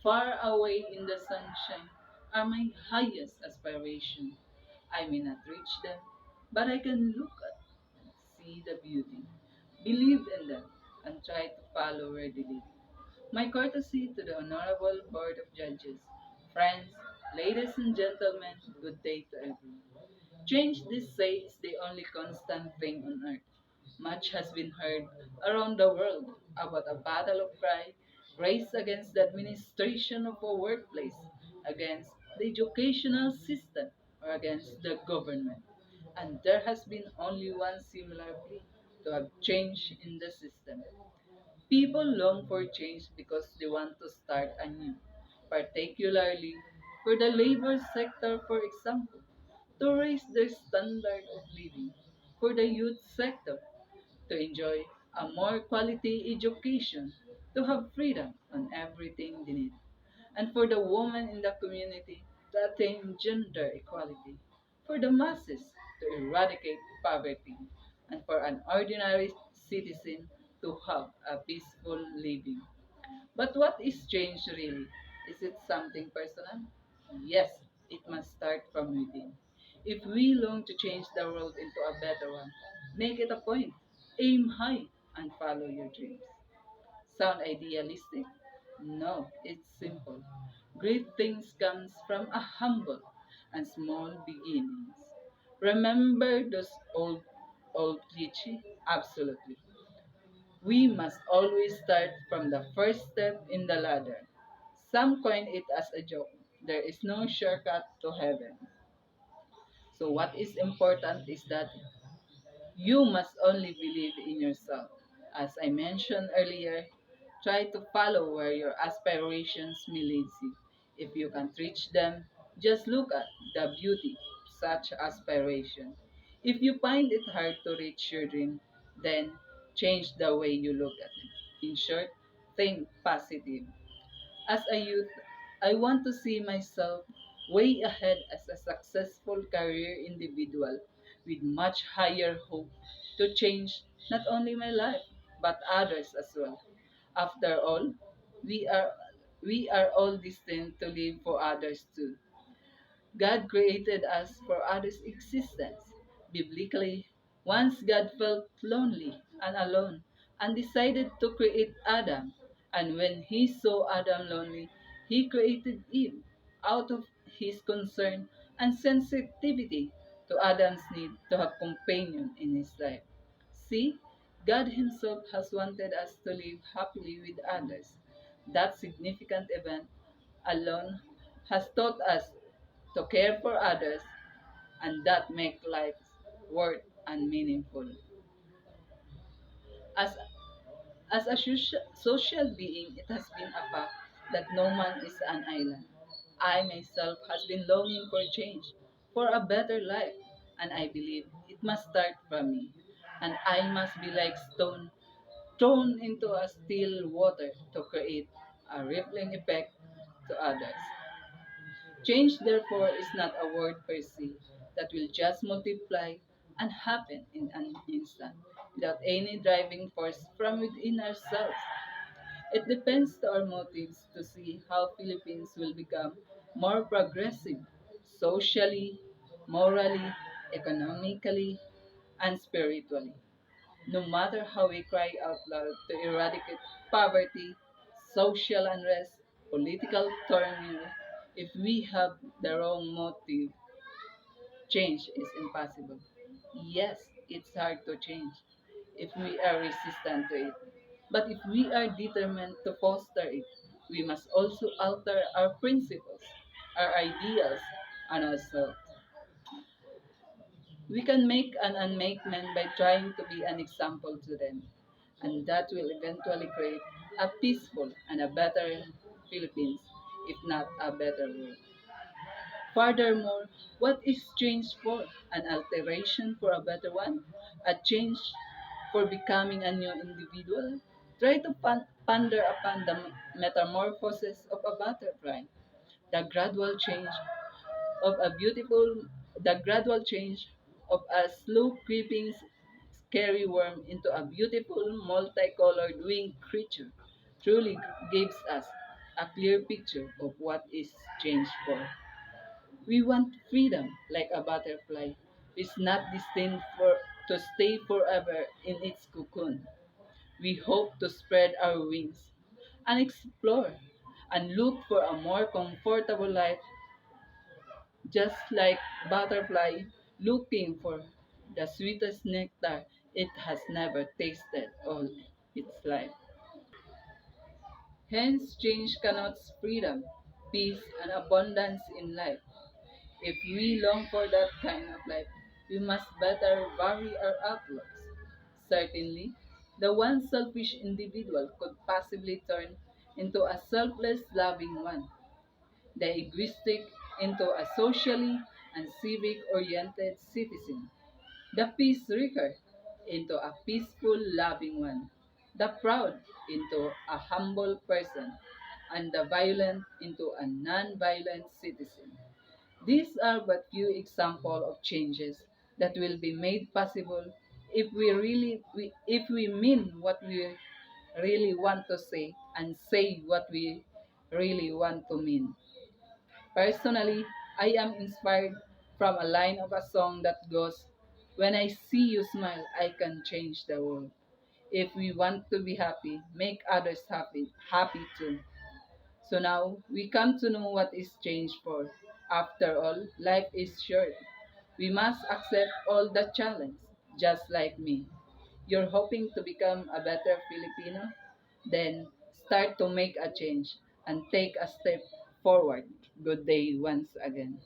Far away in the sunshine are my highest aspiration. I may not reach them, but I can look at, see the beauty, believe in them, and try to follow where they lead. My courtesy to the Honorable Board of Judges, friends, ladies and gentlemen, good day to everyone. Change, this say, is the only constant thing on earth. Much has been heard around the world about a battle of pride raised against the administration of a workplace, against the educational system, or against the government. And there has been only one similar plea to have change in the system. People long for change because they want to start anew, particularly for the labor sector, for example, to raise their standard of living, for the youth sector, to enjoy a more quality education, to have freedom on everything they need, and for the woman in the community to attain gender equality, for the masses to eradicate poverty, and for an ordinary citizen to have a peaceful living. But what is change really? Is it something personal? Yes, it must start from within. If we long to change the world into a better one, make it a point. Aim high and follow your dreams. Sound idealistic? No, it's simple. Great things comes from a humble and small beginnings. Remember those old cliche? Absolutely. We must always start from the first step in the ladder. Some coin it as a joke. There is no shortcut to heaven. So what is important is that you must only believe in yourself. As I mentioned earlier, try to follow where your aspirations may lead you. If you can't reach them, just look at the beauty of such aspiration. If you find it hard to reach your dream, then change the way you look at it. In short, think positive. As a youth, I want to see myself way ahead as a successful career individual with much higher hope to change not only my life but others as well. After all, we are we are all destined to live for others too. God created us for others' existence. Biblically, once God felt lonely and alone and decided to create Adam. And when he saw Adam lonely, he created Eve out of his concern and sensitivity to Adam's need to have companion in his life. See, God himself has wanted us to live happily with others. That significant event alone has taught us to care for others, and that make life worth and meaningful. As, as a social being, it has been a fact that no man is an island. I myself has been longing for change, for a better life, and I believe it must start from me. And I must be like stone thrown into a still water to create a rippling effect to others. Change, therefore, is not a word per se that will just multiply and happen in an instant without any driving force from within ourselves. It depends to our motives to see how Philippines will become more progressive socially, morally, economically, and spiritually. No matter how we cry out loud to eradicate poverty, social unrest, political turmoil, if we have the wrong motive, change is impossible. Yes, it's hard to change if we are resistant to it. But if we are determined to foster it, we must also alter our principles, our ideals, and ourselves. We can make an unmake men by trying to be an example to them, and that will eventually create a peaceful and a better Philippines, if not a better world. Furthermore, what is change for? An alteration for a better one? A change for becoming a new individual? Try to ponder upon the metamorphosis of a butterfly, the gradual change of a beautiful, the gradual change of a slow creeping scary worm into a beautiful multicolored winged creature truly gives us. a clear picture of what is change for. We want freedom like a butterfly is not destined to stay forever in its cocoon. We hope to spread our wings and explore and look for a more comfortable life, just like butterfly looking for the sweetest nectar it has never tasted all its life. Hence, change connotes freedom, peace, and abundance in life. If we long for that kind of life, we must better vary our outlooks. Certainly, the one selfish individual could possibly turn into a selfless, loving one, the egoistic into a socially and civic oriented citizen, the peace seeker into a peaceful, loving one, the proud into a humble person, and the violent into a non violent citizen. These are but few examples of changes that will be made possible if we mean what we really want to say and say what we really want to mean. Personally, I am inspired from a line of a song that goes, "When I see you smile, I can change the world." If we want to be happy, make others happy too. So now we come to know what is change for. After all, life is short. We must accept all the challenge, just like me. You're hoping to become a better Filipino? Then start to make a change and take a step forward. Good day once again.